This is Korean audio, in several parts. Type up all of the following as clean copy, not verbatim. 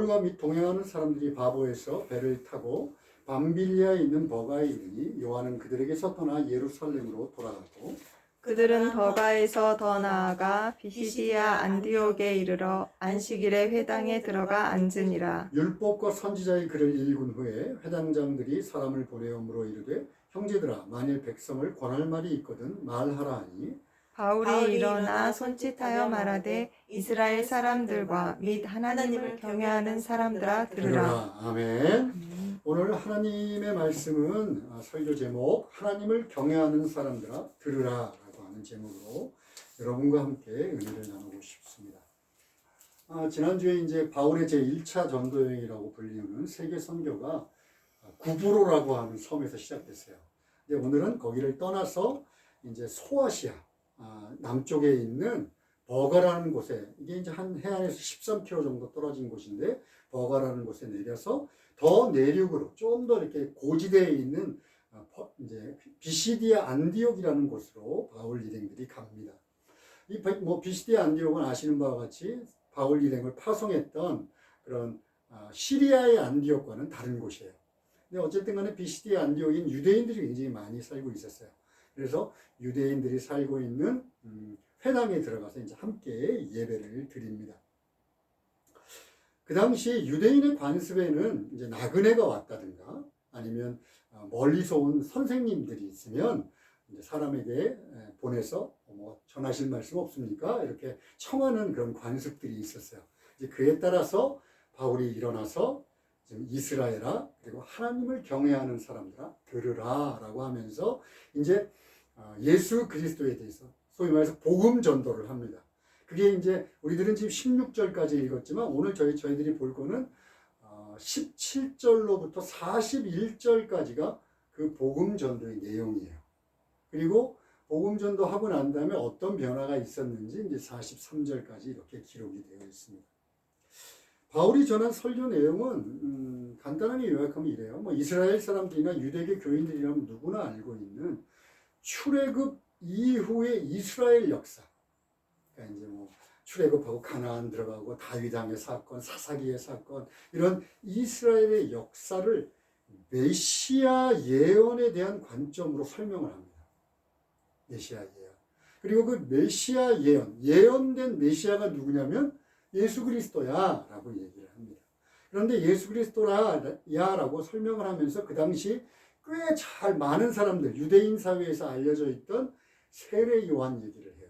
바울과 및 동행하는 사람들이 바보에서 배를 타고 밤빌리아에 있는 버가에 이르니 요한은 그들에게서 떠나 예루살렘으로 돌아가고 그들은 버가에서 더 나아가 비시디아 안디옥에 이르러 안식일에 회당에 들어가 앉으니라. 율법과 선지자의 글을 읽은 후에 회당장들이 사람을 보내음으로 이르되 형제들아 만일 백성을 권할 말이 있거든 말하라 하니 바울이 일어나 손짓하여 말하되 이스라엘 사람들과 및 하나님을 경외하는 사람들아 들으라. 아멘. 오늘 하나님의 말씀은 설교 제목 하나님을 경외하는 사람들아 들으라 라고 하는 제목으로 여러분과 함께 은혜를 나누고 싶습니다. 지난주에 이제 바울의 제1차 전도여행이라고 불리우는 세계 선교가 구브로라고 하는 섬에서 시작됐어요. 근데 오늘은 거기를 떠나서 이제 소아시아 남쪽에 있는 버가라는 곳에, 이게 이제 한 해안에서 13km 정도 떨어진 곳인데 버가라는 곳에 내려서 더 내륙으로 좀 더 이렇게 고지대에 있는 이제 비시디아 안디옥이라는 곳으로 바울 일행들이 갑니다. 이 비시디아 안디옥은 아시는 바와 같이 바울 일행을 파송했던 그런 시리아의 안디옥과는 다른 곳이에요. 근데 어쨌든 간에 비시디아 안디옥인 유대인들이 굉장히 많이 살고 있었어요. 그래서 유대인들이 살고 있는 회당에 들어가서 이제 함께 예배를 드립니다. 그 당시 유대인의 관습에는 이제 나그네가 왔다든가 아니면 멀리서 온 선생님들이 있으면 이제 사람에게 보내서 뭐 전하실 말씀 없습니까? 이렇게 청하는 그런 관습들이 있었어요. 이제 그에 따라서 바울이 일어나서 지금 이스라엘아 그리고 하나님을 경외하는 사람들아 들으라라고 하면서 이제 예수 그리스도에 대해서 소위 말해서 복음 전도를 합니다. 그게 이제 우리들은 지금 16절까지 읽었지만 오늘 저희들이 볼 거는 17절로부터 41절까지가 그 복음 전도의 내용이에요. 그리고 복음 전도하고 난 다음에 어떤 변화가 있었는지 이제 43절까지 이렇게 기록이 되어 있습니다. 바울이 전한 설교 내용은 간단하게 요약하면 이래요. 뭐 이스라엘 사람들이나 유대교 교인들이라면 누구나 알고 있는 출애굽 이후의 이스라엘 역사. 그러니까 이제 뭐 출애굽하고 가나안 들어가고 다윗왕의 사건, 사사기의 사건 이런 이스라엘의 역사를 메시아 예언에 대한 관점으로 설명을 합니다. 메시아 예언. 그리고 그 메시아 예언된 메시아가 누구냐면 예수 그리스도야 라고 얘기를 합니다. 그런데 예수 그리스도야 라고 설명을 하면서 그 당시 꽤 잘 많은 사람들, 유대인 사회에서 알려져 있던 세례 요한 얘기를 해요.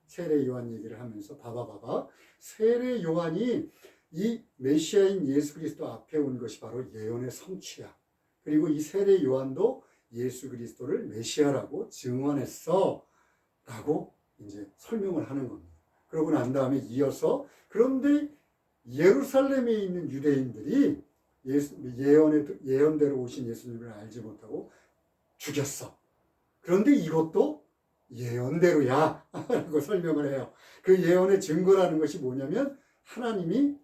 세례 요한 얘기를 하면서 봐봐. 세례 요한이 이 메시아인 예수 그리스도 앞에 온 것이 바로 예언의 성취야. 그리고 이 세례 요한도 예수 그리스도를 메시아라고 증언했어. 라고 이제 설명을 하는 겁니다. 그러고 난 다음에 이어서 그런데 예루살렘에 있는 유대인들이 예언대로 오신 예수님을 알지 못하고 죽였어. 그런데 이것도 예언대로야 라고 설명을 해요. 그 예언의 증거라는 것이 뭐냐면 하나님이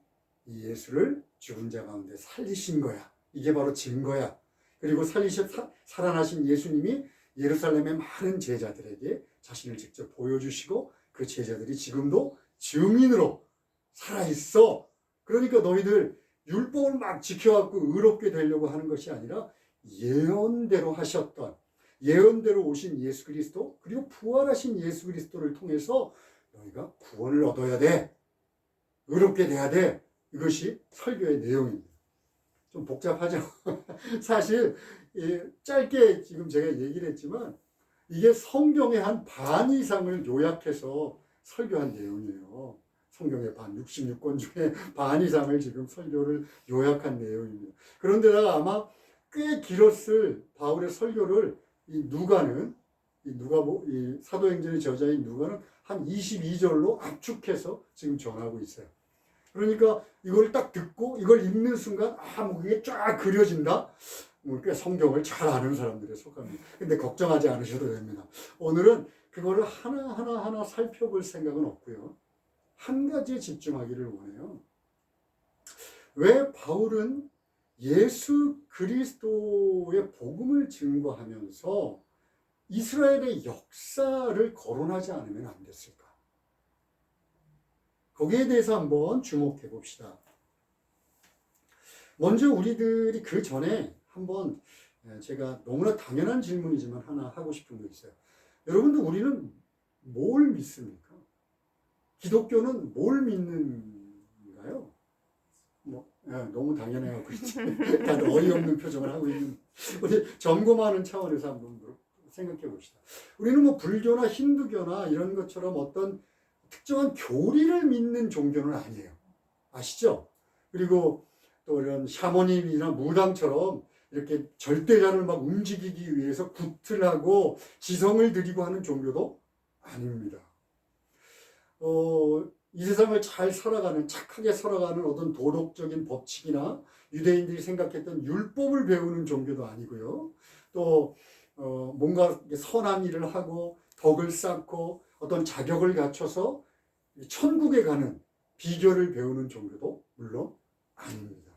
예수를 죽은 자 가운데 살리신 거야. 이게 바로 증거야. 그리고 살아나신 예수님이 예루살렘의 많은 제자들에게 자신을 직접 보여주시고 그 제자들이 지금도 증인으로 살아있어. 그러니까 너희들 율법을 막 지켜갖고 의롭게 되려고 하는 것이 아니라 예언대로 하셨던 예언대로 오신 예수 그리스도 그리고 부활하신 예수 그리스도를 통해서 너희가 구원을 얻어야 돼. 의롭게 돼야 돼. 이것이 설교의 내용입니다. 좀 복잡하죠. 사실 짧게 지금 제가 얘기를 했지만 이게 성경의 한 반 이상을 요약해서 설교한 내용이에요. 성경의 반 66권 중에 반 이상을 지금 설교를 요약한 내용입니다. 그런데다가 아마 꽤 길었을 바울의 설교를 이 사도행전의 저자인 누가는 한 22절로 압축해서 지금 전하고 있어요. 그러니까 이걸 딱 듣고 이걸 읽는 순간 뭐 그게 쫙 그려진다. 꽤 성경을 잘 아는 사람들에 속합니다. 근데 걱정하지 않으셔도 됩니다. 오늘은 그거를 하나하나 살펴볼 생각은 없고요. 한 가지에 집중하기를 원해요. 왜 바울은 예수 그리스도의 복음을 증거하면서 이스라엘의 역사를 거론하지 않으면 안 됐을까? 거기에 대해서 한번 주목해 봅시다. 먼저 우리들이 그 전에 한번 제가 너무나 당연한 질문이지만 하나 하고 싶은 거 있어요. 여러분들 우리는 뭘 믿습니까? 기독교는 뭘 믿는가요? 너무 당연해요. 그렇지. 다들 어이없는 표정을 하고 있는. 우리 점검하는 차원에서 한번 생각해 봅시다. 우리는 뭐 불교나 힌두교나 이런 것처럼 어떤 특정한 교리를 믿는 종교는 아니에요. 아시죠? 그리고 또 이런 샤머님이나 무당처럼 이렇게 절대자를 막 움직이기 위해서 굿을 하고 지성을 들이고 하는 종교도 아닙니다. 이 세상을 잘 살아가는, 착하게 살아가는 어떤 도덕적인 법칙이나 유대인들이 생각했던 율법을 배우는 종교도 아니고요. 또 뭔가 선한 일을 하고 덕을 쌓고 어떤 자격을 갖춰서 천국에 가는 비결을 배우는 종교도 물론 아닙니다.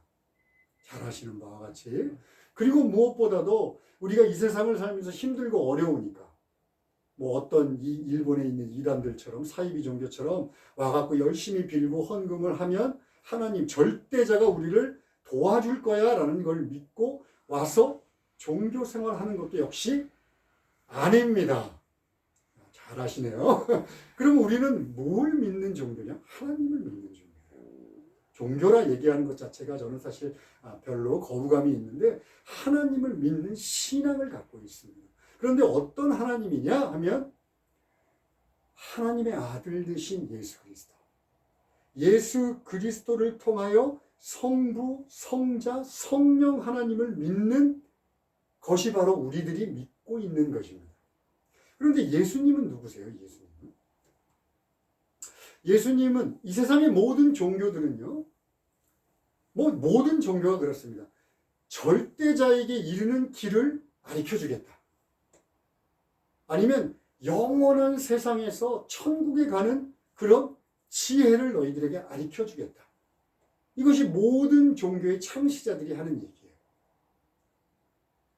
잘 아시는 바와 같이. 그리고 무엇보다도 우리가 이 세상을 살면서 힘들고 어려우니까 뭐 어떤 일본에 있는 이단들처럼 사이비 종교처럼 와갖고 열심히 빌고 헌금을 하면 하나님 절대자가 우리를 도와줄 거야 라는 걸 믿고 와서 종교 생활하는 것도 역시 아닙니다. 잘 아시네요. 그럼 우리는 뭘 믿는 종교냐? 하나님을 믿는 종교예요. 종교라 얘기하는 것 자체가 저는 사실 별로 거부감이 있는데 하나님을 믿는 신앙을 갖고 있습니다. 그런데 어떤 하나님이냐 하면 하나님의 아들 되신 예수 그리스도. 예수 그리스도를 통하여 성부, 성자, 성령 하나님을 믿는 것이 바로 우리들이 믿고 있는 것입니다. 그런데 예수님은 누구세요? 예수님은 이 세상의 모든 종교들은요. 모든 종교가 그렇습니다. 절대자에게 이르는 길을 가르쳐 주겠다. 아니면 영원한 세상에서 천국에 가는 그런 지혜를 너희들에게 가르쳐 주겠다. 이것이 모든 종교의 창시자들이 하는 얘기예요.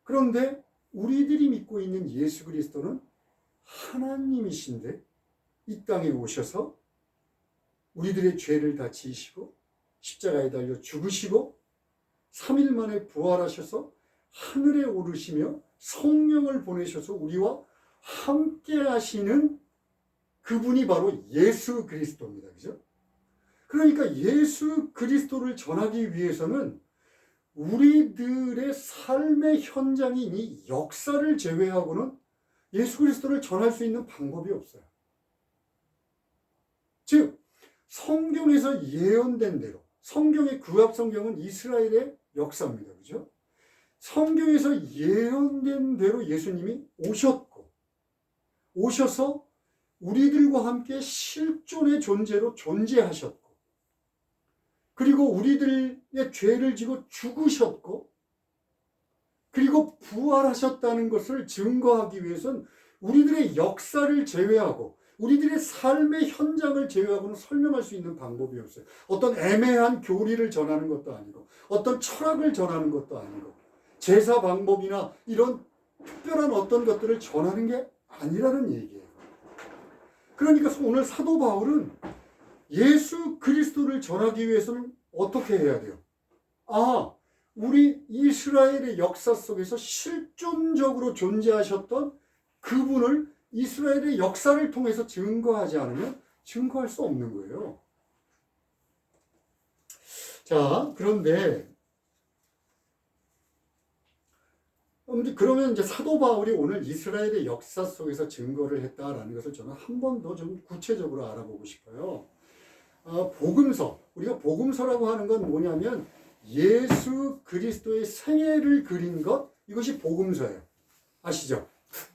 그런데 우리들이 믿고 있는 예수 그리스도는 하나님이신데 이 땅에 오셔서 우리들의 죄를 다 지으시고 십자가에 달려 죽으시고 3일 만에 부활하셔서 하늘에 오르시며 성령을 보내셔서 우리와 함께 하시는 그분이 바로 예수 그리스도입니다. 그죠? 그러니까 예수 그리스도를 전하기 위해서는 우리들의 삶의 현장인 이 역사를 제외하고는 예수 그리스도를 전할 수 있는 방법이 없어요. 즉 성경에서 예언된 대로 성경의 구약 성경은 이스라엘의 역사입니다. 그죠? 성경에서 예언된 대로 예수님이 오셔서 우리들과 함께 실존의 존재로 존재하셨고 그리고 우리들의 죄를 지고 죽으셨고 그리고 부활하셨다는 것을 증거하기 위해서는 우리들의 역사를 제외하고 우리들의 삶의 현장을 제외하고는 설명할 수 있는 방법이 없어요. 어떤 애매한 교리를 전하는 것도 아니고 어떤 철학을 전하는 것도 아니고 제사 방법이나 이런 특별한 어떤 것들을 전하는 게 아니라는 얘기예요. 그러니까 오늘 사도 바울은 예수 그리스도를 전하기 위해서는 어떻게 해야 돼요? 우리 이스라엘의 역사 속에서 실존적으로 존재하셨던 그분을 이스라엘의 역사를 통해서 증거하지 않으면 증거할 수 없는 거예요. 자, 그런데 그러면 이제 사도 바울이 오늘 이스라엘의 역사 속에서 증거를 했다라는 것을 저는 한 번 더 좀 구체적으로 알아보고 싶어요. 복음서, 우리가 복음서라고 하는 건 뭐냐면 예수 그리스도의 생애를 그린 것, 이것이 복음서예요. 아시죠?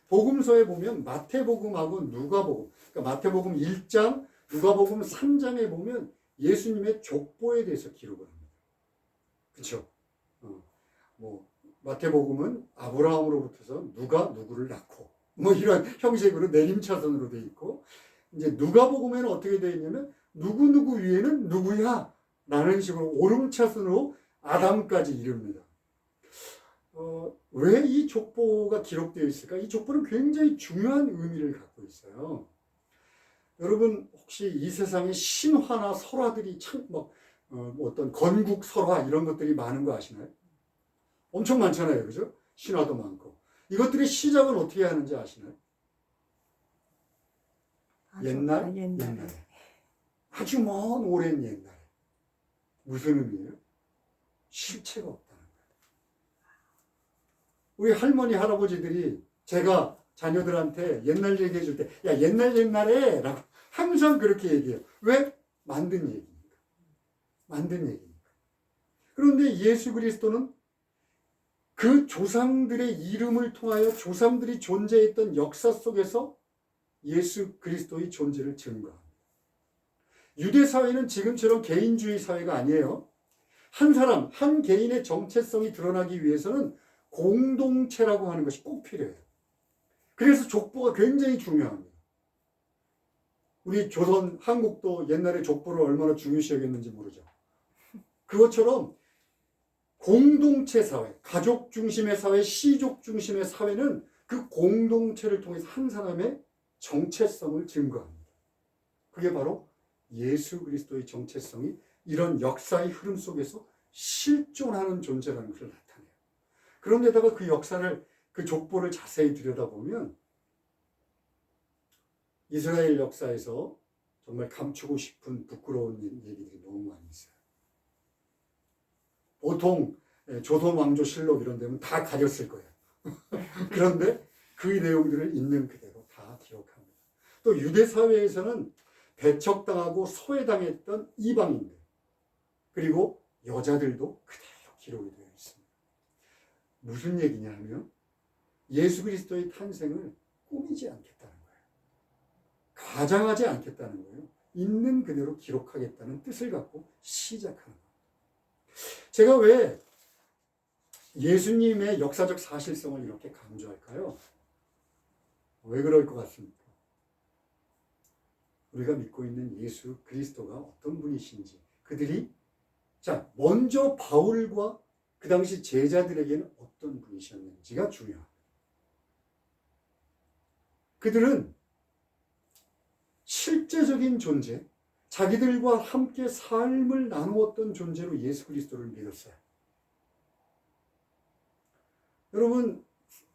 복음서에 보면 마태복음하고 누가복음, 그러니까 마태복음 1장, 누가복음 3장에 보면 예수님의 족보에 대해서 기록을 합니다. 그렇죠? 마태복음은 아브라함으로부터서 누가 누구를 낳고 이런 형식으로 내림차선으로 되어 있고 이제 누가복음에는 어떻게 되어 있냐면 누구누구 위에는 누구야 라는 식으로 오름차순으로 아담까지 이릅니다. 왜 이 족보가 기록되어 있을까? 이 족보는 굉장히 중요한 의미를 갖고 있어요. 여러분 혹시 이 세상의 신화나 설화들이 참 어떤 건국 설화 이런 것들이 많은 거 아시나요? 엄청 많잖아요. 그죠? 신화도 많고. 이것들의 시작은 어떻게 하는지 아시나요? 옛날에. 아주 먼 오랜 옛날에. 무슨 의미예요? 실체가 없다는 거예요. 우리 할머니, 할아버지들이 제가 자녀들한테 옛날 얘기해 줄 때, 야, 옛날에 라고 항상 그렇게 얘기해요. 왜? 만든 얘기니까. 만든 얘기니까. 그런데 예수 그리스도는 그 조상들의 이름을 통하여 조상들이 존재했던 역사 속에서 예수 그리스도의 존재를 증거합니다. 유대 사회는 지금처럼 개인주의 사회가 아니에요. 한 사람, 한 개인의 정체성이 드러나기 위해서는 공동체라고 하는 것이 꼭 필요해요. 그래서 족보가 굉장히 중요합니다. 우리 조선, 한국도 옛날에 족보를 얼마나 중요시 여겼는지 모르죠. 그것처럼 공동체 사회, 가족 중심의 사회, 시족 중심의 사회는 그 공동체를 통해서 한 사람의 정체성을 증거합니다. 그게 바로 예수 그리스도의 정체성이 이런 역사의 흐름 속에서 실존하는 존재라는 것을 나타내요. 그런데다가 그 역사를, 그 족보를 자세히 들여다보면 이스라엘 역사에서 정말 감추고 싶은 부끄러운 얘기들이 너무 많이 있어요. 보통 조선 왕조 실록 이런 데는 다 가렸을 거예요. 그런데 그 내용들을 있는 그대로 다 기록합니다. 또 유대 사회에서는 배척당하고 소외당했던 이방인들, 그리고 여자들도 그대로 기록이 되어 있습니다. 무슨 얘기냐 하면 예수 그리스도의 탄생을 꾸미지 않겠다는 거예요. 과장하지 않겠다는 거예요. 있는 그대로 기록하겠다는 뜻을 갖고 시작하는 거예요. 제가 왜 예수님의 역사적 사실성을 이렇게 강조할까요? 왜 그럴 것 같습니까? 우리가 믿고 있는 예수 그리스도가 어떤 분이신지, 그들이 먼저 바울과 그 당시 제자들에게는 어떤 분이셨는지가 중요합니다. 그들은 실제적인 존재, 자기들과 함께 삶을 나누었던 존재로 예수 그리스도를 믿었어요. 여러분,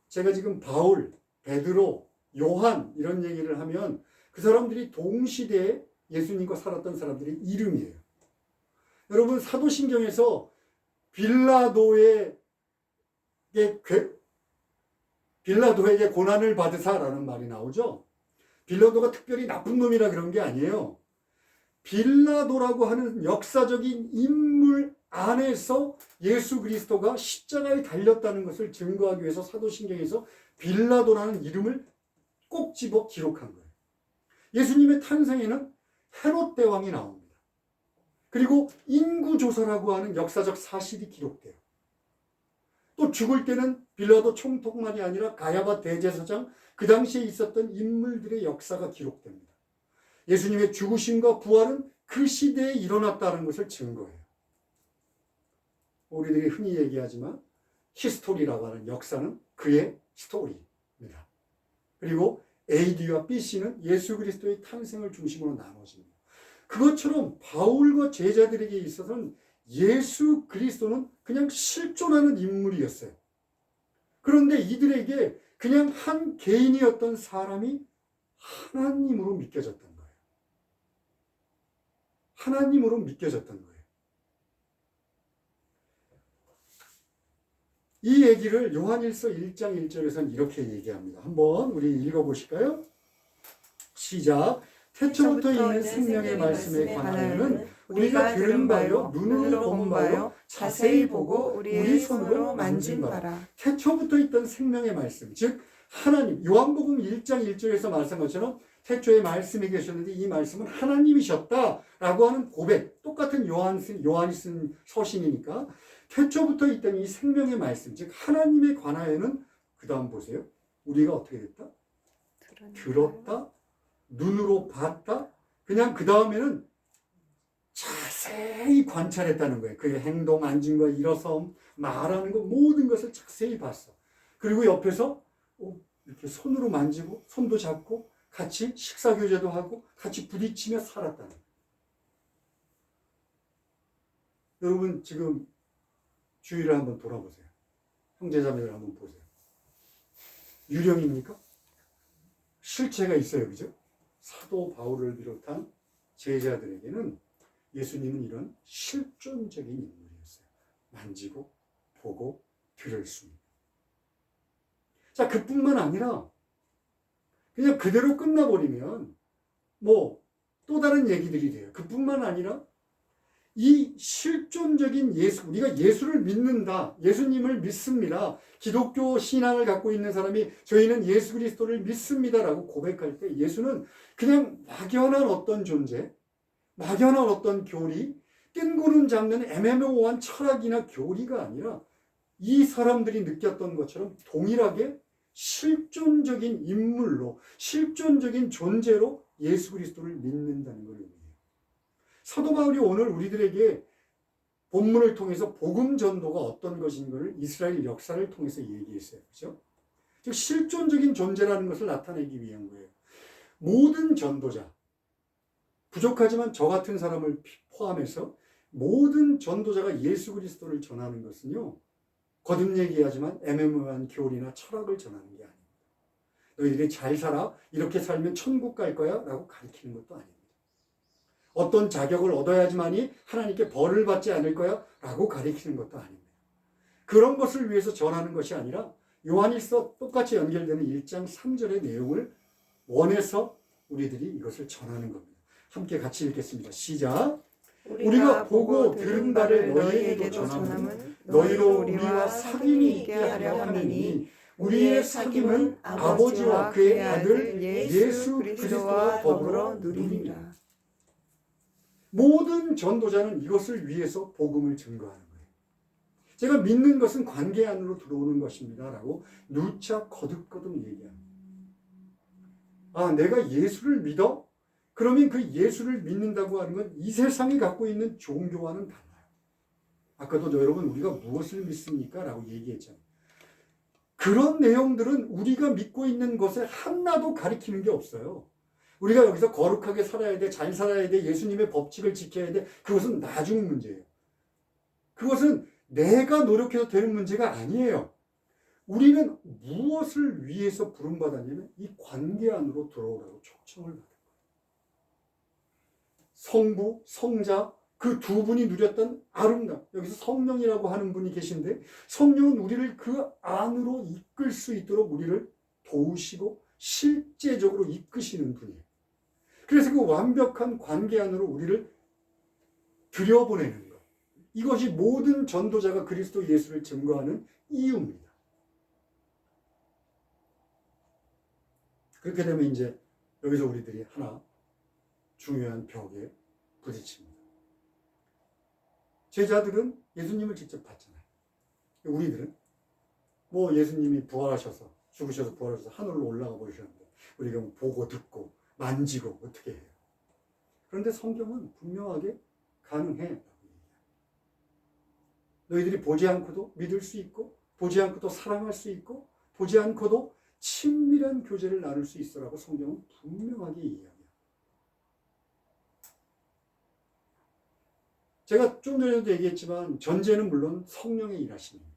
제가 지금 바울, 베드로, 요한 이런 얘기를 하면 그 사람들이 동시대에 예수님과 살았던 사람들의 이름이에요. 여러분, 사도신경에서 빌라도에게 고난을 받으사라는 말이 나오죠. 빌라도가 특별히 나쁜 놈이라 그런 게 아니에요. 빌라도라고 하는 역사적인 인물 안에서 예수 그리스도가 십자가에 달렸다는 것을 증거하기 위해서 사도신경에서 빌라도라는 이름을 꼭 집어 기록한 거예요. 예수님의 탄생에는 헤롯 대왕이 나옵니다. 그리고 인구조사라고 하는 역사적 사실이 기록돼요. 또 죽을 때는 빌라도 총독만이 아니라 가야바 대제사장, 그 당시에 있었던 인물들의 역사가 기록됩니다. 예수님의 죽으심과 부활은 그 시대에 일어났다는 것을 증거해요. 우리들이 흔히 얘기하지만 히스토리라고 하는 역사는 그의 스토리입니다. 그리고 AD와 BC는 예수 그리스도의 탄생을 중심으로 나눠집니다. 그것처럼 바울과 제자들에게 있어서는 예수 그리스도는 그냥 실존하는 인물이었어요. 그런데 이들에게 그냥 한 개인이었던 사람이 하나님으로 믿겨졌던 거예요. 하나님으로 믿겨졌던 거예요. 이 얘기를 요한일서 1장 1절에서는 이렇게 얘기합니다. 한번 우리 읽어보실까요? 시작. 태초부터 있는 생명의 말씀에 관하여는 우리가 들은 바요, 눈으로 본 바요, 자세히 보고 우리 손으로 만진 바라. 태초부터 있던 생명의 말씀, 즉 하나님, 요한복음 1장 1절에서 말씀한 것처럼 태초에 말씀이 계셨는데 이 말씀은 하나님이셨다라고 하는 고백, 똑같은 요한이 쓴 서신이니까 태초부터 있던 이 생명의 말씀, 즉 하나님에 관하여는 그 다음 보세요. 우리가 어떻게 됐다? 들었다, 눈으로 봤다. 그냥 그 다음에는 자세히 관찰했다는 거예요. 그의 행동, 앉은 거, 일어섬, 말하는 거, 모든 것을 자세히 봤어. 그리고 옆에서 이렇게 손으로 만지고 손도 잡고 같이 식사 교제도 하고 같이 부딪히며 살았다는 거예요. 여러분 지금 주위를 한번 돌아보세요. 형제자매를 한번 보세요. 유령입니까? 실체가 있어요. 그죠? 사도 바울을 비롯한 제자들에게는 예수님은 이런 실존적인 인물이었어요. 만지고 보고 들을 수 있는. 자, 그뿐만 아니라 그냥 그대로 끝나버리면 뭐 또 다른 얘기들이 돼요. 그뿐만 아니라 이 실존적인 예수, 우리가 예수를 믿는다, 예수님을 믿습니다, 기독교 신앙을 갖고 있는 사람이 저희는 예수 그리스도를 믿습니다라고 고백할 때 예수는 그냥 막연한 어떤 존재, 막연한 어떤 교리, 뜬구름 잡는 애매모호한 철학이나 교리가 아니라 이 사람들이 느꼈던 것처럼 동일하게 실존적인 인물로, 실존적인 존재로 예수 그리스도를 믿는다는 걸 의미해요. 사도 바울이 오늘 우리들에게 본문을 통해서 복음 전도가 어떤 것인가를 이스라엘 역사를 통해서 얘기했어요. 그렇죠? 즉 실존적인 존재라는 것을 나타내기 위한 거예요. 모든 전도자, 부족하지만 저 같은 사람을 포함해서 모든 전도자가 예수 그리스도를 전하는 것은요, 거듭 얘기하지만 애매모호한 교리나 철학을 전하는 게 아닙니다. 너희들이 잘 살아, 이렇게 살면 천국 갈 거야 라고 가르치는 것도 아닙니다. 어떤 자격을 얻어야지만이 하나님께 벌을 받지 않을 거야 라고 가르치는 것도 아닙니다. 그런 것을 위해서 전하는 것이 아니라 요한일서 똑같이 연결되는 1장 3절의 내용을 원해서 우리들이 이것을 전하는 겁니다. 함께 같이 읽겠습니다. 시작. 우리가 보고 들은 바를 너희에게도 전함은 너희로 우리와 사귐이 있게 하려 함이니 우리의 사귐은 아버지와 그의 아들 예수 그리스도와 더불어 누리니라. 모든 전도자는 이것을 위해서 복음을 증거하는 거예요. 제가 믿는 것은 관계 안으로 들어오는 것입니다 라고 누차 거듭거듭 얘기합니다. 아, 내가 예수를 믿어? 그러면 그 예수를 믿는다고 하는 건 이 세상이 갖고 있는 종교와는 달라요. 아까도 여러분 우리가 무엇을 믿습니까? 라고 얘기했잖아요. 그런 내용들은 우리가 믿고 있는 것에 하나도 가리키는 게 없어요. 우리가 여기서 거룩하게 살아야 돼, 잘 살아야 돼, 예수님의 법칙을 지켜야 돼, 그것은 나중 문제예요. 그것은 내가 노력해서 되는 문제가 아니에요. 우리는 무엇을 위해서 부름받았냐면 이 관계 안으로 들어오라고 초청을 받은 거예요. 성부, 성자, 그 두 분이 누렸던 아름다움. 여기서 성령이라고 하는 분이 계신데 성령은 우리를 그 안으로 이끌 수 있도록 우리를 도우시고 실제적으로 이끄시는 분이에요. 그래서 그 완벽한 관계 안으로 우리를 들여보내는 것. 이것이 모든 전도자가 그리스도 예수를 증거하는 이유입니다. 그렇게 되면 이제 여기서 우리들이 하나 중요한 벽에 부딪힙니다. 제자들은 예수님을 직접 봤잖아요. 우리들은 뭐 예수님이 부활하셔서 죽으셔서 부활하셔서 하늘로 올라가 버리셨는데 우리가 뭐 보고 듣고 만지고 어떻게 해요? 그런데 성경은 분명하게 가능해. 너희들이 보지 않고도 믿을 수 있고 보지 않고도 사랑할 수 있고 보지 않고도 친밀한 교제를 나눌 수 있어라고 성경은 분명하게 이야기합니다. 제가 좀 전에도 얘기했지만 전제는 물론 성령의 일하심입니다.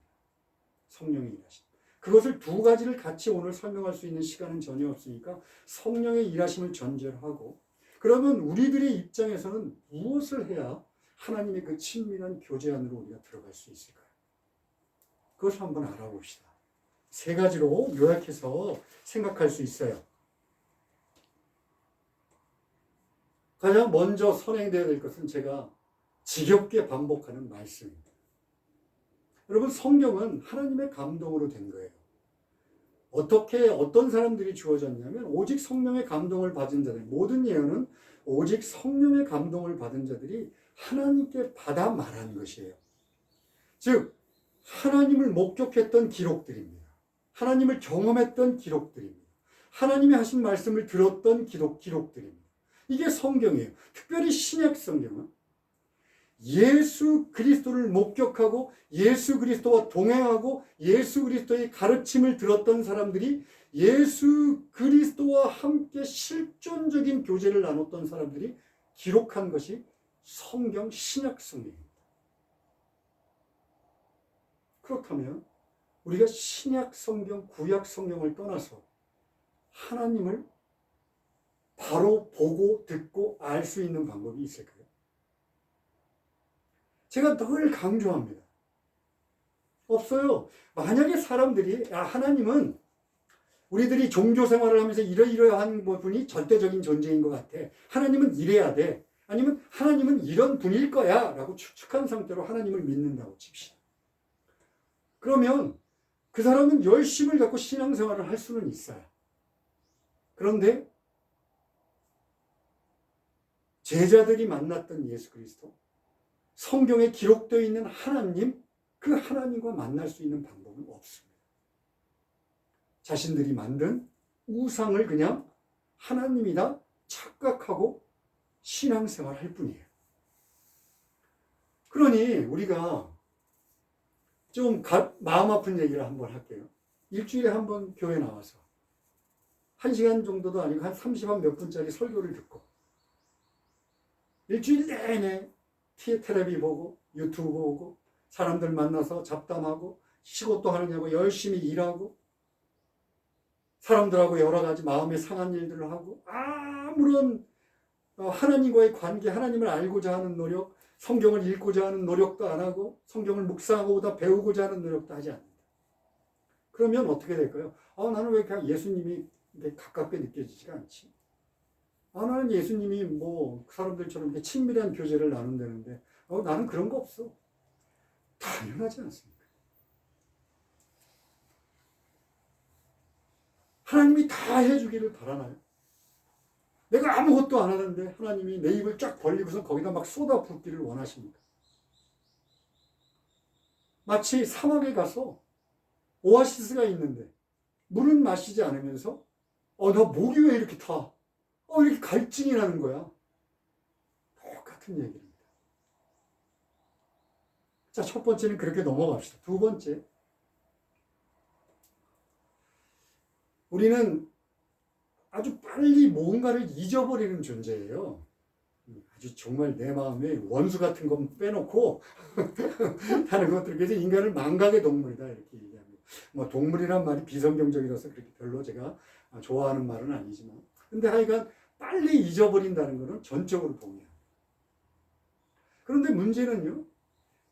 성령의 일하심. 그것을 두 가지를 같이 오늘 설명할 수 있는 시간은 전혀 없으니까 성령의 일하심을 전제로 하고 그러면 우리들의 입장에서는 무엇을 해야 하나님의 그 친밀한 교제 안으로 우리가 들어갈 수 있을까요? 그것을 한번 알아봅시다. 세 가지로 요약해서 생각할 수 있어요. 가장 먼저 선행되어야 될 것은 제가 지겹게 반복하는 말씀입니다. 여러분 성경은 하나님의 감동으로 된 거예요. 어떻게 어떤 사람들이 주어졌냐면 오직 성령의 감동을 받은 자들, 모든 예언은 오직 성령의 감동을 받은 자들이 하나님께 받아 말한 것이에요. 즉 하나님을 목격했던 기록들입니다. 하나님을 경험했던 기록들입니다. 하나님이 하신 말씀을 들었던 기록들입니다. 이게 성경이에요. 특별히 신약 성경은 예수 그리스도를 목격하고 예수 그리스도와 동행하고 예수 그리스도의 가르침을 들었던 사람들이 예수 그리스도와 함께 실존적인 교제를 나눴던 사람들이 기록한 것이 성경 신약 성경입니다. 그렇다면 우리가 신약 성경, 구약 성경을 떠나서 하나님을 바로 보고 듣고 알 수 있는 방법이 있을까요? 제가 늘 강조합니다. 없어요. 만약에 사람들이 하나님은 우리들이 종교 생활을 하면서 이러이러한 분이 절대적인 존재인 것 같아. 하나님은 이래야 돼. 아니면 하나님은 이런 분일 거야 라고 추측한 상태로 하나님을 믿는다고 칩시다. 그러면 그 사람은 열심을 갖고 신앙생활을 할 수는 있어요. 그런데 제자들이 만났던 예수 그리스도, 성경에 기록되어 있는 하나님, 그 하나님과 만날 수 있는 방법은 없습니다. 자신들이 만든 우상을 그냥 하나님이다 착각하고 신앙생활 할 뿐이에요. 그러니 우리가 좀 마음 아픈 얘기를 한번 할게요. 일주일에 한 번 교회 나와서 1시간 정도도 아니고 한 30분 몇 분짜리 설교를 듣고 일주일 내내 텔레비 보고 유튜브 보고 사람들 만나서 잡담하고仕事 하느냐고 열심히 일하고 사람들하고 여러 가지 마음에 상한 일들을 하고 아무런 하나님과의 관계, 하나님을 알고자 하는 노력, 성경을 읽고자 하는 노력도 안 하고 성경을 묵상하고보다 배우고자 하는 노력도 하지 않는다. 그러면 어떻게 될까요? 나는 왜 그냥 예수님이 가깝게 느껴지지가 않지? 나는 예수님이 그 사람들처럼 이렇게 친밀한 교제를 나눈다는데 나는 그런 거 없어. 당연하지 않습니까? 하나님이 다 해주기를 바라나요? 내가 아무것도 안 하는데 하나님이 내 입을 쫙 벌리고서 거기다 막 쏟아붓기를 원하십니까? 마치 사막에 가서 오아시스가 있는데 물은 마시지 않으면서 나 목이 왜 이렇게 타? 이렇게 갈증이 나는 거야. 똑같은 얘기입니다. 자, 첫 번째는 그렇게 넘어갑시다. 두 번째, 우리는 아주 빨리 뭔가를 잊어버리는 존재예요. 아주 정말 내 마음에 원수 같은 건 빼놓고 다른 것들, 그래서 인간을 망각의 동물이다 이렇게 얘기합니다. 동물이란 말이 비성경적이라서 그렇게 별로 제가 좋아하는 말은 아니지만, 근데 하여간 빨리 잊어버린다는 것은 전적으로 동의합니다. 그런데 문제는요,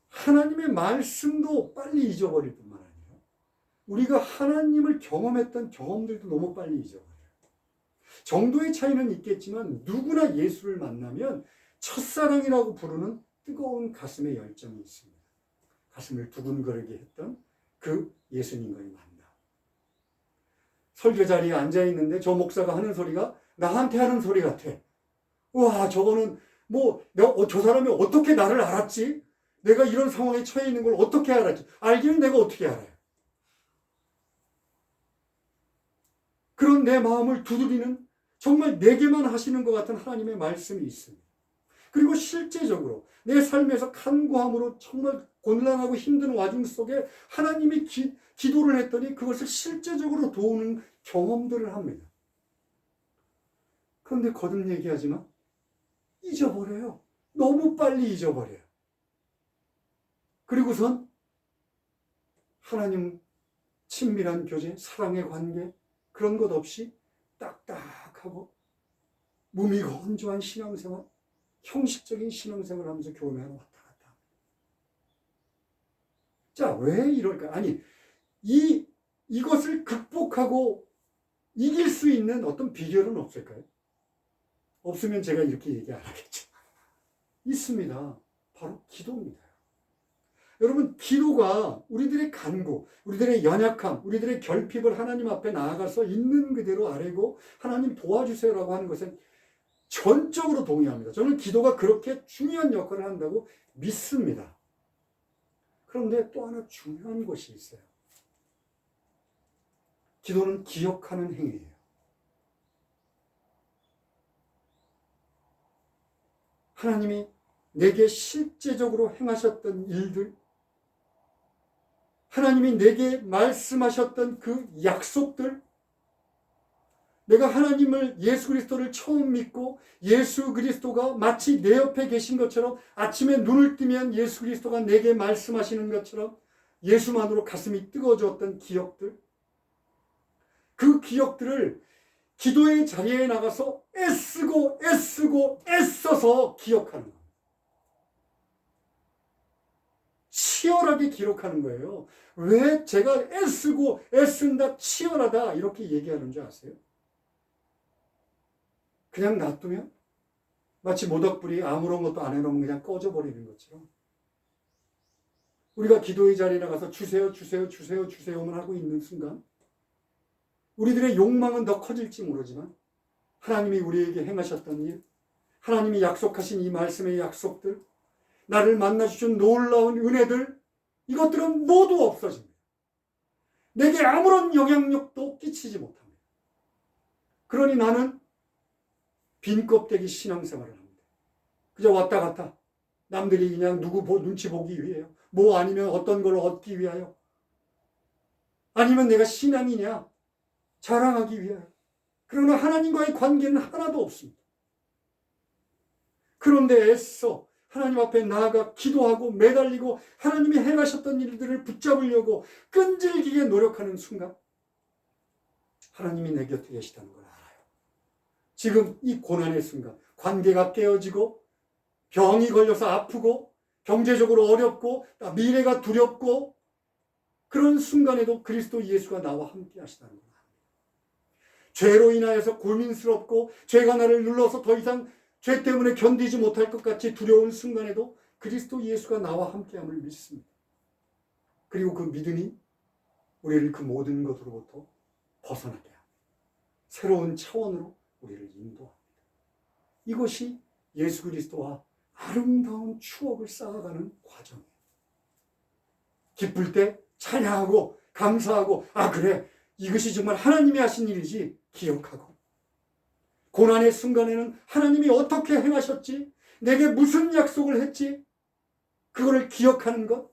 하나님의 말씀도 빨리 잊어버릴 뿐만 아니라 우리가 하나님을 경험했던 경험들도 너무 빨리 잊어버려요. 정도의 차이는 있겠지만 누구나 예수를 만나면 첫사랑이라고 부르는 뜨거운 가슴의 열정이 있습니다. 가슴을 두근거리게 했던 그 예수님과의 만남. 설교 자리에 앉아있는데 저 목사가 하는 소리가 나한테 하는 소리 같아. 와, 저거는 저 사람이 어떻게 나를 알았지? 내가 이런 상황에 처해 있는 걸 어떻게 알았지? 알기는 내가 어떻게 알아요? 그런 내 마음을 두드리는 정말 내게만 하시는 것 같은 하나님의 말씀이 있습니다. 그리고 실제적으로 내 삶에서 간구함으로 정말 곤란하고 힘든 와중 속에 하나님이 기도를 했더니 그것을 실제적으로 도우는 경험들을 합니다. 그런데 거듭 얘기하지만 잊어버려요. 너무 빨리 잊어버려요. 그리고선 하나님 친밀한 교제, 사랑의 관계, 그런 것 없이 딱딱하고 몸이 건조한 신앙생활, 형식적인 신앙생활을 하면서 교회만 왔다 갔다 합니다. 자, 왜 이럴까? 아니, 이것을 극복하고 이길 수 있는 어떤 비결은 없을까요? 없으면 제가 이렇게 얘기 안 하겠죠. 있습니다. 바로 기도입니다. 여러분, 기도가 우리들의 간구, 우리들의 연약함, 우리들의 결핍을 하나님 앞에 나아가서 있는 그대로 아뢰고 하나님 도와주세요라고 하는 것은 전적으로 동의합니다. 저는 기도가 그렇게 중요한 역할을 한다고 믿습니다. 그런데 또 하나 중요한 것이 있어요. 기도는 기억하는 행위예요. 하나님이 내게 실제적으로 행하셨던 일들, 하나님이 내게 말씀하셨던 그 약속들, 내가 하나님을, 예수 그리스도를 처음 믿고 예수 그리스도가 마치 내 옆에 계신 것처럼 아침에 눈을 뜨면 예수 그리스도가 내게 말씀하시는 것처럼 예수만으로 가슴이 뜨거워졌던 기억들, 그 기억들을 기도의 자리에 나가서 애써서 기억하는 거예요. 치열하게 기록하는 거예요. 왜 제가 애쓴다, 치열하다 이렇게 얘기하는 줄 아세요? 그냥 놔두면 마치 모닥불이 아무런 것도 안 해놓으면 그냥 꺼져버리는 것처럼 우리가 기도의 자리에 나가서 주세요만 하고 있는 순간 우리들의 욕망은 더 커질지 모르지만 하나님이 우리에게 행하셨던 일, 하나님이 약속하신 이 말씀의 약속들, 나를 만나주신 놀라운 은혜들, 이것들은 모두 없어집니다. 내게 아무런 영향력도 끼치지 못합니다. 그러니 나는 빈 껍데기 신앙생활을 합니다. 그저 왔다 갔다 남들이 그냥 누구 눈치 보기 위해요. 뭐 아니면 어떤 걸 얻기 위하여, 아니면 내가 신앙이냐 자랑하기 위하여. 그러나 하나님과의 관계는 하나도 없습니다. 그런데 애써 하나님 앞에 나아가 기도하고 매달리고 하나님이 행하셨던 일들을 붙잡으려고 끈질기게 노력하는 순간 하나님이 내 곁에 계시다는 걸 알아요. 지금 이 고난의 순간 관계가 깨어지고 병이 걸려서 아프고 경제적으로 어렵고 미래가 두렵고 그런 순간에도 그리스도 예수가 나와 함께 하시다는 걸 압니다. 죄로 인하여서 고민스럽고 죄가 나를 눌러서 더 이상 죄 때문에 견디지 못할 것 같이 두려운 순간에도 그리스도 예수가 나와 함께함을 믿습니다. 그리고 그 믿음이 우리를 그 모든 것으로부터 벗어나게 합니다. 새로운 차원으로 우리를 인도합니다. 이것이 예수 그리스도와 아름다운 추억을 쌓아가는 과정이에요. 기쁠 때 찬양하고 감사하고 그래 이것이 정말 하나님이 하신 일이지 기억하고, 고난의 순간에는 하나님이 어떻게 행하셨지, 내게 무슨 약속을 했지, 그거를 기억하는 것,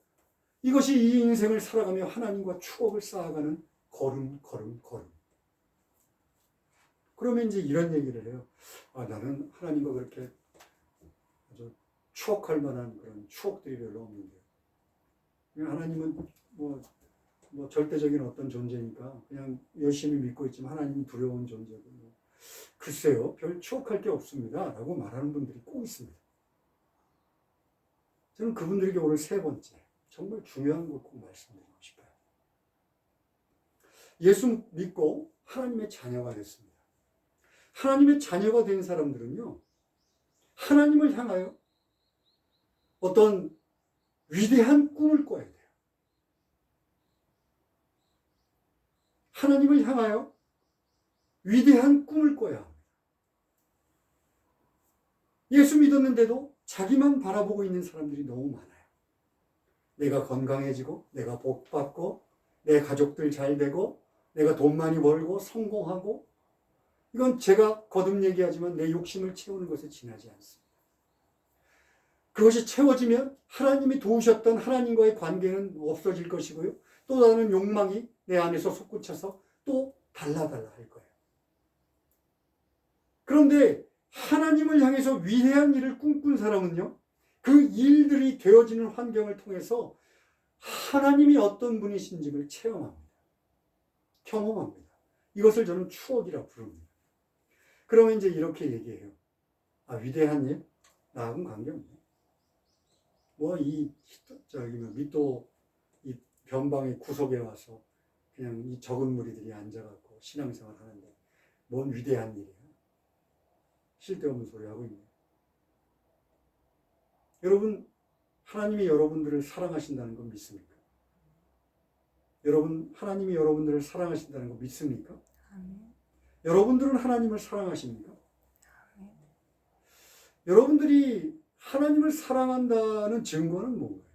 이것이 이 인생을 살아가며 하나님과 추억을 쌓아가는 걸음. 그러면 이제 이런 얘기를 해요. 나는 하나님과 그렇게 아주 추억할 만한 그런 추억들이 별로 없는데요. 하나님은 뭐 절대적인 어떤 존재니까 그냥 열심히 믿고 있지만 하나님은 두려운 존재고, 글쎄요, 별 추억할 게 없습니다 라고 말하는 분들이 꼭 있습니다. 저는 그분들에게 오늘 세 번째 정말 중요한 걸 꼭 말씀드리고 싶어요. 예수 믿고 하나님의 자녀가 됐습니다. 하나님의 자녀가 된 사람들은요, 하나님을 향하여 어떤 위대한 꿈을 꿔야 돼요. 하나님을 향하여 위대한 꿈을 꿔야 합니다. 예수 믿었는데도 자기만 바라보고 있는 사람들이 너무 많아요. 내가 건강해지고, 내가 복받고, 내 가족들 잘 되고, 내가 돈 많이 벌고, 성공하고, 이건 제가 거듭 얘기하지만 내 욕심을 채우는 것에 지나지 않습니다. 그것이 채워지면 하나님이 도우셨던 하나님과의 관계는 없어질 것이고요. 또 다른 욕망이 내 안에서 솟구쳐서 또 달라 할 거예요. 그런데 하나님을 향해서 위대한 일을 꿈꾼 사람은요, 그 일들이 되어지는 환경을 통해서 하나님이 어떤 분이신지를 체험합니다. 경험합니다. 이것을 저는 추억이라 부릅니다. 그러면 이제 이렇게 얘기해요. 위대한 일? 나하고는 관계없네. 밑도 이 변방의 구석에 와서 그냥 이 적은 무리들이 앉아갖고 신앙생활 하는데 뭔 위대한 일이야. 쓸데없는 소리 하고 있네. 여러분, 하나님이 여러분들을 사랑하신다는 거 믿습니까? 여러분, 하나님이 여러분들을 사랑하신다는 거 믿습니까? 아멘. 여러분들은 하나님을 사랑하십니까? 아멘. 여러분들이 하나님을 사랑한다는 증거는 뭔가요?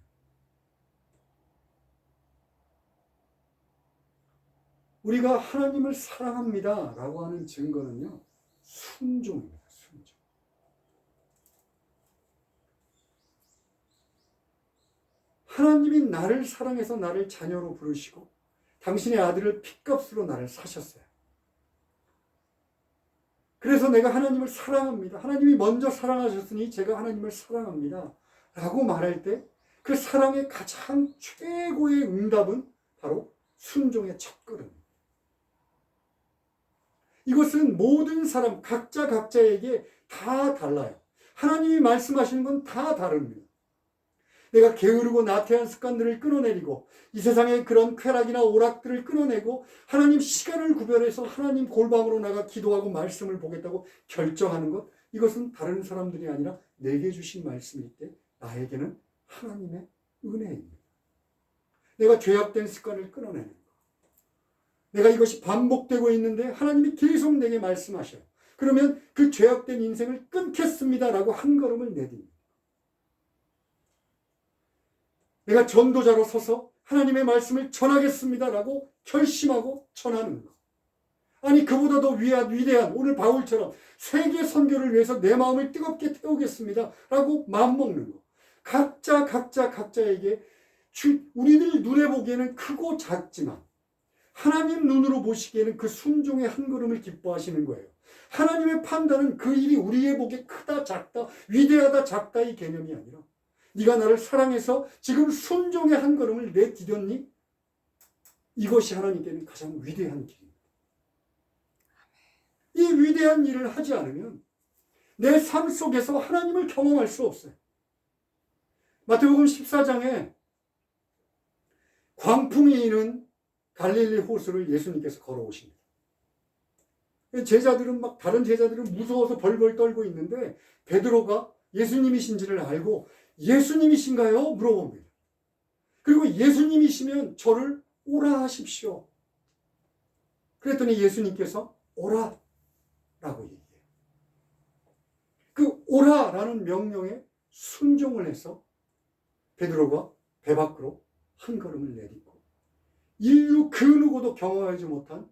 우리가 하나님을 사랑합니다 라고 하는 증거는요, 순종입니다. 순종. 하나님이 나를 사랑해서 나를 자녀로 부르시고 당신의 아들을 핏값으로 나를 사셨어요. 그래서 내가 하나님을 사랑합니다. 하나님이 먼저 사랑하셨으니 제가 하나님을 사랑합니다 라고 말할 때 그 사랑의 가장 최고의 응답은 바로 순종의 첫걸음. 이것은 모든 사람 각자에게 다 달라요. 하나님이 말씀하시는 건 다 다릅니다. 내가 게으르고 나태한 습관들을 끊어내리고 이 세상의 그런 쾌락이나 오락들을 끊어내고 하나님 시간을 구별해서 하나님 골방으로 나가 기도하고 말씀을 보겠다고 결정하는 것, 이것은 다른 사람들이 아니라 내게 주신 말씀일 때 나에게는 하나님의 은혜입니다. 내가 죄악된 습관을 끊어내는 것, 내가 이것이 반복되고 있는데 하나님이 계속 내게 말씀하셔요. 그러면 그 죄악된 인생을 끊겠습니다라고 한 걸음을 내딛니다. 내가 전도자로 서서 하나님의 말씀을 전하겠습니다라고 결심하고 전하는 것. 아니 그보다 더 위대한 오늘 바울처럼 세계 선교를 위해서 내 마음을 뜨겁게 태우겠습니다라고 마음먹는 것. 각자에게 우리들 눈에 보기에는 크고 작지만 하나님 눈으로 보시기에는 그 순종의 한 걸음을 기뻐하시는 거예요. 하나님의 판단은 그 일이 우리의 보기에 크다 작다 위대하다 작다의 개념이 아니라 네가 나를 사랑해서 지금 순종의 한 걸음을 내디뎠니? 이것이 하나님께는 가장 위대한 길입니다. 이 위대한 일을 하지 않으면 내 삶 속에서 하나님을 경험할 수 없어요. 마태복음 14장에 광풍이 이는 갈릴리 호수를 예수님께서 걸어오십니다. 제자들은 다른 제자들은 무서워서 벌벌 떨고 있는데 베드로가 예수님이신지를 알고 예수님이신가요? 물어봅니다. 그리고 예수님이시면 저를 오라 하십시오. 그랬더니 예수님께서 오라 라고 얘기해요. 그 오라라는 명령에 순종을 해서 베드로가 배 밖으로 한 걸음을 내딛고 인류 그 누구도 경험하지 못한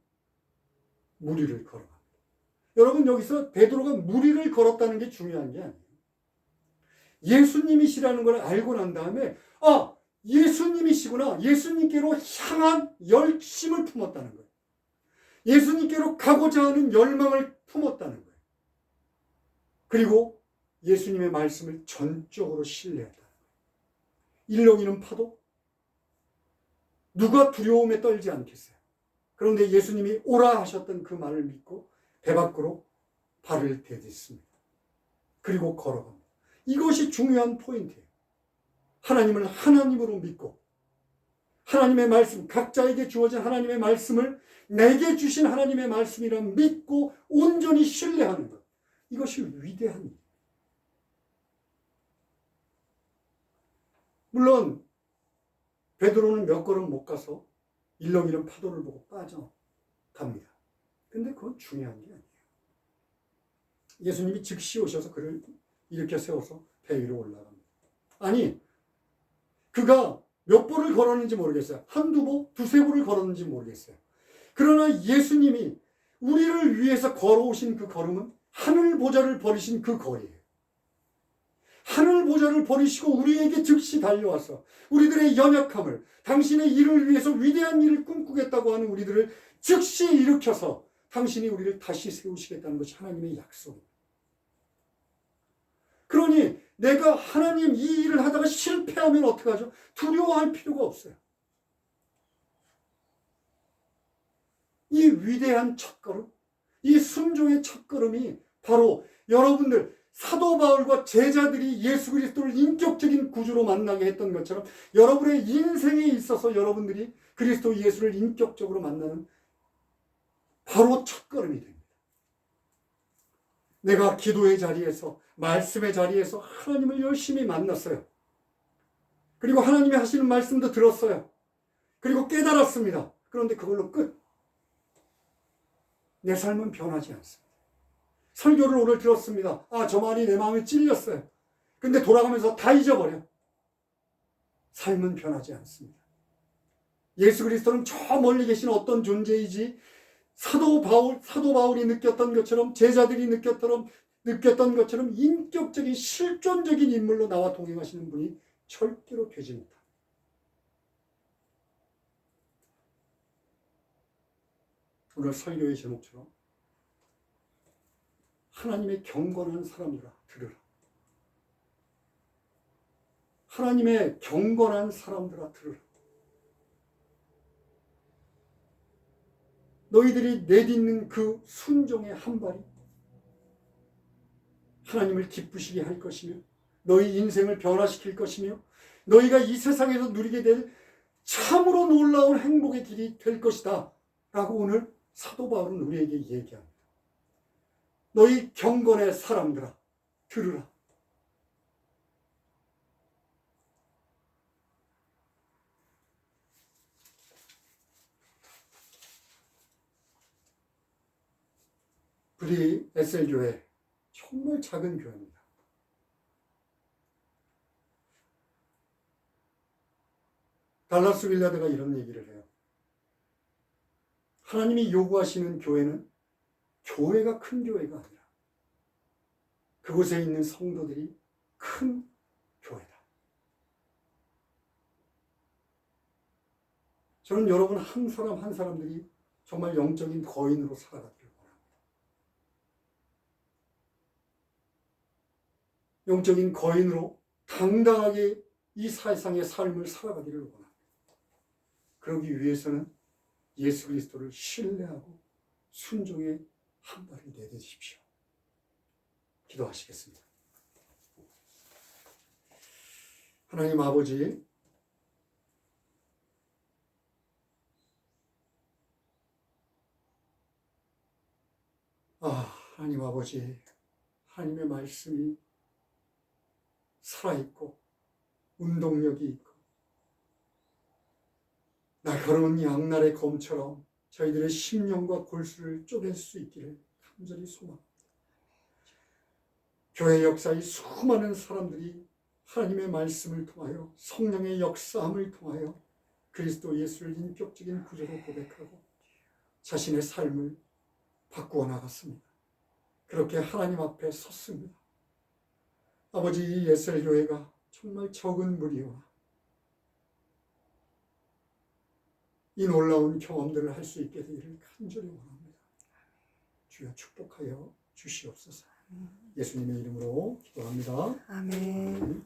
무리를 걸어갑니다. 여러분 여기서 베드로가 무리를 걸었다는 게 중요한 게 아니에요. 예수님이시라는 걸 알고 난 다음에 예수님이시구나. 예수님께로 향한 열심을 품었다는 거예요. 예수님께로 가고자 하는 열망을 품었다는 거예요. 그리고 예수님의 말씀을 전적으로 신뢰했다는 거예요. 일렁이는 파도? 누가 두려움에 떨지 않겠어요? 그런데 예수님이 오라 하셨던 그 말을 믿고 배 밖으로 발을 대딛습니다. 그리고 걸어갑니다. 이것이 중요한 포인트예요. 하나님을 하나님으로 믿고 하나님의 말씀, 각자에게 주어진 하나님의 말씀을 내게 주신 하나님의 말씀이라 믿고 온전히 신뢰하는 것. 이것이 위대한 일이에요. 물론 베드로는 몇 걸음 못 가서 일렁이는 파도를 보고 빠져갑니다. 근데 그건 중요한 게 아니에요. 예수님이 즉시 오셔서 그를 이렇게 세워서 배 위로 올라갑니다. 아니, 그가 몇 보를 걸었는지 모르겠어요. 한두 보, 두세 보를 걸었는지 모르겠어요. 그러나 예수님이 우리를 위해서 걸어오신 그 걸음은 하늘 보좌를 버리신 그 거리예요. 하늘 보좌를 버리시고 우리에게 즉시 달려와서 우리들의 연약함을, 당신의 일을 위해서 위대한 일을 꿈꾸겠다고 하는 우리들을 즉시 일으켜서 당신이 우리를 다시 세우시겠다는 것이 하나님의 약속입니다. 그러니 내가 하나님 이 일을 하다가 실패하면 어떡하죠? 두려워할 필요가 없어요. 이 위대한 첫걸음, 이 순종의 첫걸음이 바로 여러분들 사도 바울과 제자들이 예수 그리스도를 인격적인 구주로 만나게 했던 것처럼 여러분의 인생에 있어서 여러분들이 그리스도 예수를 인격적으로 만나는 바로 첫걸음이 됩니다. 내가 기도의 자리에서, 말씀의 자리에서 하나님을 열심히 만났어요. 그리고 하나님이 하시는 말씀도 들었어요. 그리고 깨달았습니다. 그런데 그걸로 끝. 내 삶은 변하지 않습니다. 설교를 오늘 들었습니다. 저 말이 내 마음에 찔렸어요. 근데 돌아가면서 다 잊어버려. 삶은 변하지 않습니다. 예수 그리스도는 저 멀리 계신 어떤 존재이지 사도 바울이 느꼈던 것처럼, 제자들이 느꼈던 것처럼 인격적인 실존적인 인물로 나와 동행하시는 분이 절대로 되지 못합니다. 오늘 설교의 제목처럼 하나님의 경건한 사람들아 들으라. 하나님의 경건한 사람들아 들으라. 너희들이 내딛는 그 순종의 한 발이 하나님을 기쁘시게 할 것이며 너희 인생을 변화시킬 것이며 너희가 이 세상에서 누리게 될 참으로 놀라운 행복의 길이 될 것이다 라고 오늘 사도 바울은 우리에게 얘기합니다. 너희 경건의 사람들아 들으라. 부디 에셀교회 정말 작은 교회입니다. 달라스 윌라드가 이런 얘기를 해요. 하나님이 요구하시는 교회는 교회가 큰 교회가 아니라 그곳에 있는 성도들이 큰 교회다. 저는 여러분 한 사람 한 사람들이 정말 영적인 거인으로 살아가기를 원합니다. 영적인 거인으로 당당하게 이 세상의 삶을 살아가기를 원합니다. 그러기 위해서는 예수 그리스도를 신뢰하고 순종의 한 발을 내딛으십시오. 기도하시겠습니다. 하나님 아버지, 하나님 아버지, 하나님의 말씀이 살아있고 운동력이 있고 날카로운 양날의 검처럼 저희들의 심령과 골수를 쪼갤 수 있기를 간절히 소망합니다. 교회 역사의 수많은 사람들이 하나님의 말씀을 통하여 성령의 역사함을 통하여 그리스도 예수를 인격적인 구주로 고백하고 자신의 삶을 바꾸어 나갔습니다. 그렇게 하나님 앞에 섰습니다. 아버지, 이 에셀교회가 정말 적은 무리와 이 놀라운 경험들을 할 수 있게 되기를 간절히 원합니다. 주여 축복하여 주시옵소서. 예수님의 이름으로 기도합니다. 아멘.